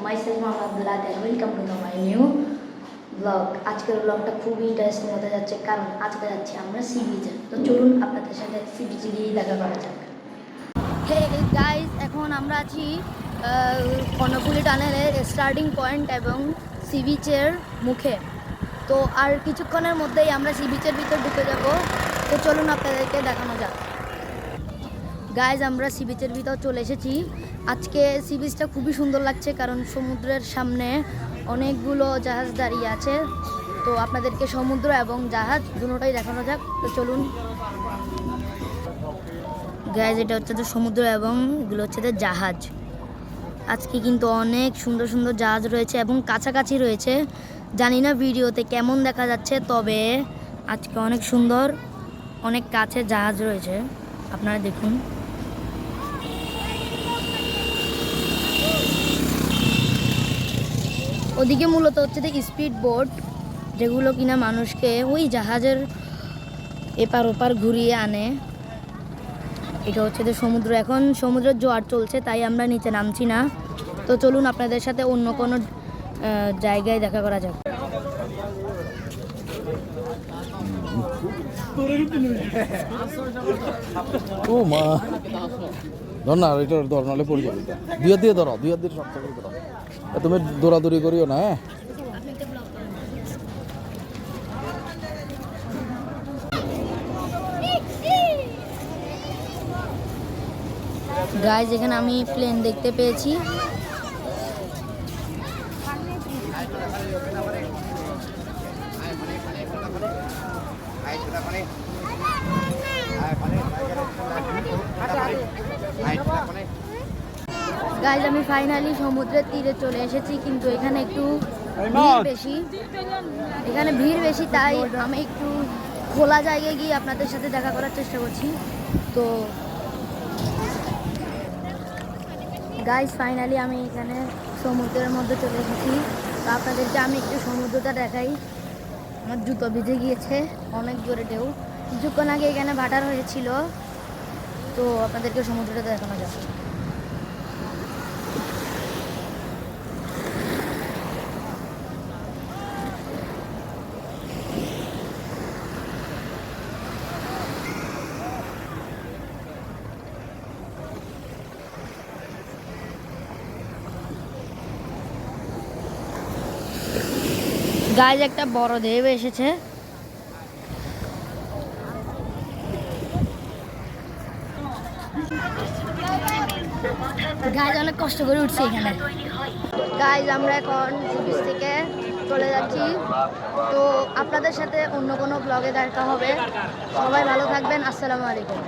Myself Mohammad Bilal and welcome to my new blog. আজকের ব্লগটা খুবই ইন্টারেস্টিং হতে যাচ্ছে, কারণ আজকে যাচ্ছি আমরা সি বিচে। তো চলুন আপনাদের সাথে সি বিচে গিয়ে দেখা করা যাক। হে গাইজ, এখন আমরা আছি কর্ণফুলী টানেলের স্টার্টিং পয়েন্ট এবং সি বিচের মুখে। তো আর কিছুক্ষণের মধ্যেই আমরা সি বিচের ভিতর ঢুকে যাব। তো চলুন আপনাদেরকে দেখানো যাক। গাইজ, আমরা সি বিচের ভিতর চলে এসেছি। আজকে সি বিচটা খুবই সুন্দর লাগছে, কারণ সমুদ্রের সামনে অনেকগুলো জাহাজ দাঁড়িয়ে আছে। তো আপনাদেরকে সমুদ্র এবং জাহাজ দুটোটাই দেখানো যাক। তো চলুন গাইজ, এটা হচ্ছে যে সমুদ্র এবং এগুলো হচ্ছে যে জাহাজ। আজকে কিন্তু অনেক সুন্দর সুন্দর জাহাজ রয়েছে এবং কাছাকাছি রয়েছে। জানি না ভিডিওতে কেমন দেখা যাচ্ছে, তবে আজকে অনেক সুন্দর, অনেক কাছে জাহাজ রয়েছে, আপনারা দেখুন। ওদিকে মূলত হচ্ছে যে স্পিড বোট, যেগুলো কিনা মানুষকে ওই জাহাজের এপার ওপার ঘুরিয়ে আনে। এটা হচ্ছে যে সমুদ্র। এখন সমুদ্রের জোয়ার চলছে, তাই আমরা নিচে নামছি না। তো চলুন আপনাদের সাথে অন্য কোনো জায়গায় দেখা করা যাক। ও মা, ধর না, এটা ধর, নাহলে পড়ে যাবে। দুই হাত দিয়ে ধরো, দুই হাত দিয়ে শক্ত করে ধরো। তুমি দৌড়াদৌড়ি করিও না, হ্যাঁ। গাইজ, এখানে আমি প্লেন দেখতে পেয়েছি। গাইজ, আমি ফাইনালি সমুদ্রের তীরে চলে এসেছি, কিন্তু এখানে একটু ভিড় বেশি। এখানে ভিড় বেশি, তাই আমি একটু খোলা জায়গায় গিয়ে আপনাদের সাথে দেখা করার চেষ্টা করছি। তো গাইজ, ফাইনালি আমি এখানে সমুদ্রের মধ্যে চলে এসেছি। তো আপনাদেরকে আমি একটু সমুদ্রটা দেখাই। আমার জুতো ভিজে গিয়েছে, অনেক জোরে ঢেউ। কিছুক্ষণ আগে এখানে ভাটার হয়েছিল। তো আপনাদেরকে সমুদ্রটা দেখানো যাবে। গাইজ, একটা বড় ঢেউ এসেছে। গাইজ, অনেক কষ্ট করে উঠছি এখানে। গাইজ, আমরা এখন সি বিচ থেকে চলে যাচ্ছি। তো আপনাদের সাথে অন্য কোনো ব্লগে দেখা হবে। সবাই ভালো থাকবেন। আসসালামু আলাইকুম।